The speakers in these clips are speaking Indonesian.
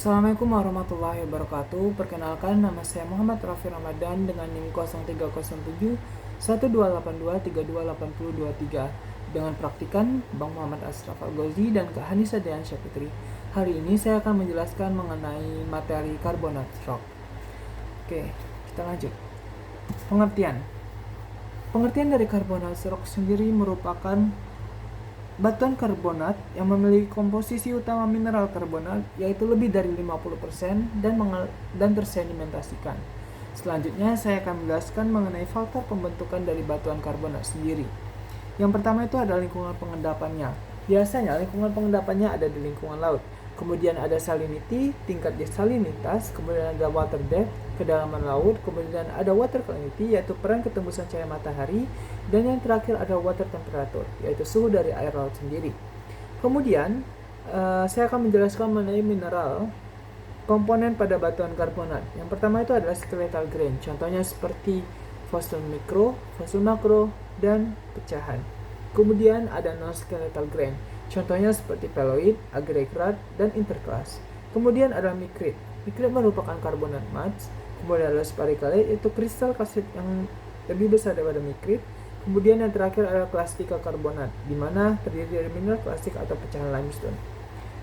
Assalamualaikum warahmatullahi wabarakatuh. Perkenalkan, nama saya Muhammad Raffi Ramadan dengan NIM 0307 1282 328023 dengan praktikan Bang Muhammad Ashraf Al-Ghazi dan Kak Hanisa Diansyah Putri. Hari ini saya akan menjelaskan mengenai materi karbonat rock. Oke, kita lanjut. Pengertian dari karbonat rock sendiri merupakan batuan karbonat yang memiliki komposisi utama mineral karbonat yaitu lebih dari 50% dan tersedimentasikan. Selanjutnya saya akan menjelaskan mengenai faktor pembentukan dari batuan karbonat sendiri. Yang pertama itu adalah lingkungan pengendapannya. Biasanya lingkungan pengendapannya ada di lingkungan laut. Kemudian ada salinity, tingkat desalinitas, kemudian ada water depth, kedalaman laut, kemudian ada water salinity, yaitu peran ketembusan cahaya matahari, dan yang terakhir ada water temperature, yaitu suhu dari air laut sendiri. Kemudian, saya akan menjelaskan mengenai mineral komponen pada batuan karbonat. Yang pertama itu adalah skeletal grain, contohnya seperti fossil mikro, fossil makro, dan pecahan. Kemudian ada non-skeletal grain, contohnya seperti peloid, aggregate, dan interclass. Kemudian ada micrite. Micrite merupakan karbonat mats. Kemudian ada sparicalate, yaitu kristal kalsit yang lebih besar daripada micrite. Kemudian yang terakhir adalah klastika karbonat, di mana terdiri dari mineral plastik atau pecahan limestone.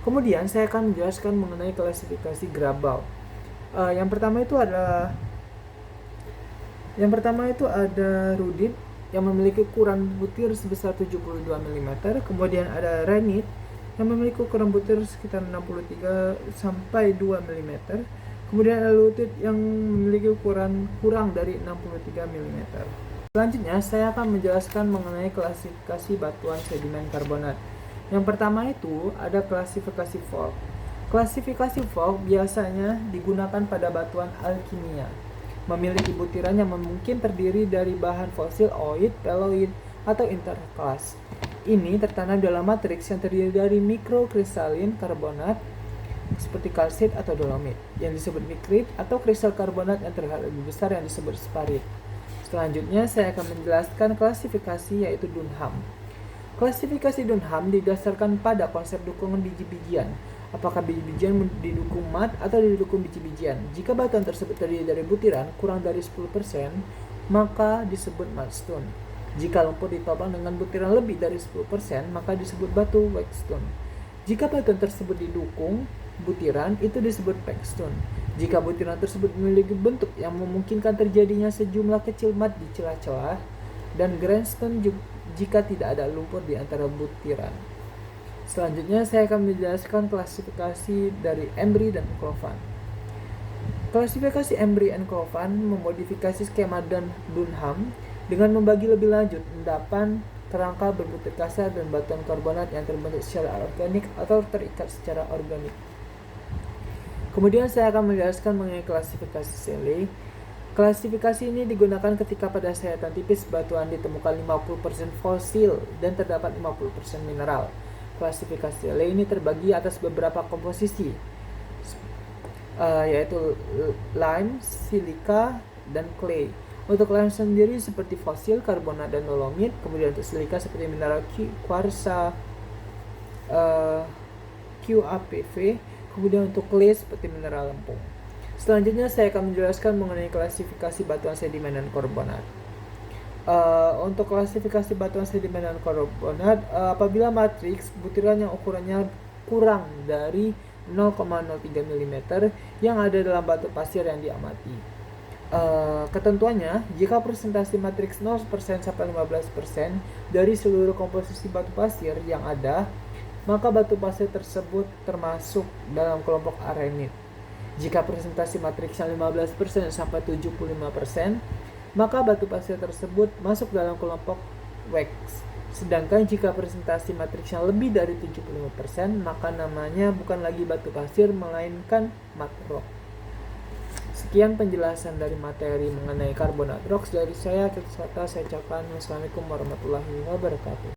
Kemudian saya akan menjelaskan mengenai klasifikasi Grabau. Yang pertama itu ada rudit yang memiliki ukuran butir sebesar 72 mm. Kemudian ada renit yang memiliki ukuran butir sekitar 63 sampai 2 mm. Kemudian ada lutit yang memiliki ukuran kurang dari 63 mm. Selanjutnya saya akan menjelaskan mengenai klasifikasi batuan sedimen karbonat. Yang pertama itu ada klasifikasi Vogt. Klasifikasi Vogt biasanya digunakan pada batuan alkimia, memiliki butiran yang mungkin terdiri dari bahan fosil oid, peloid, atau interclass. Ini tertanam dalam matriks yang terdiri dari mikrokristalin karbonat seperti kalsit atau dolomit yang disebut micrite, atau kristal karbonat yang terlihat lebih besar yang disebut sparit. Selanjutnya saya akan menjelaskan klasifikasi yaitu Dunham. Klasifikasi Dunham didasarkan pada konsep dukungan biji-bijian. Apakah biji-bijian didukung mat atau didukung biji-bijian? Jika batuan tersebut terdiri dari butiran kurang dari 10%, maka disebut mudstone. Jika lumpur ditopang dengan butiran lebih dari 10%, maka disebut batu whetstone. Jika batuan tersebut didukung butiran, itu disebut packstone. Jika butiran tersebut memiliki bentuk yang memungkinkan terjadinya sejumlah kecil mat di celah-celah, dan grindstone jika tidak ada lumpur di antara butiran. Selanjutnya saya akan menjelaskan klasifikasi dari Embry dan Clovan. Klasifikasi Embry and Clovan memodifikasi skema dan Dunham dengan membagi lebih lanjut endapan, kerangka berbutir kasar, dan batuan karbonat yang terbentuk secara organik atau terikat secara organik. Kemudian saya akan menjelaskan mengenai klasifikasi Shelley. Klasifikasi ini digunakan ketika pada sayatan tipis batuan ditemukan 50% fosil dan terdapat 50% mineral. Klasifikasi Shelley ini terbagi atas beberapa komposisi, yaitu lime, silika, dan clay. Untuk lime sendiri seperti fosil, karbonat, dan dolomit. Kemudian untuk silika seperti mineral kuarsa, QAPV. Kemudian untuk clay seperti mineral lempung. Selanjutnya saya akan menjelaskan mengenai klasifikasi batuan sedimen dan karbonat. Untuk klasifikasi batuan sedimen dan karbonat, apabila matriks butiran yang ukurannya kurang dari 0,03 mm yang ada dalam batu pasir yang diamati. Ketentuannya, jika persentase matriks 0% sampai 15% dari seluruh komposisi batu pasir yang ada, maka batu pasir tersebut termasuk dalam kelompok arenit. Jika persentase matriksnya 15% sampai 75%, maka batu pasir tersebut masuk dalam kelompok wax. Sedangkan jika presentasi matriksnya lebih dari 75%, maka namanya bukan lagi batu pasir, melainkan mat rock. Sekian penjelasan dari materi mengenai karbonat rocks dari saya. Saya ucapkan wassalamualaikum warahmatullahi wabarakatuh.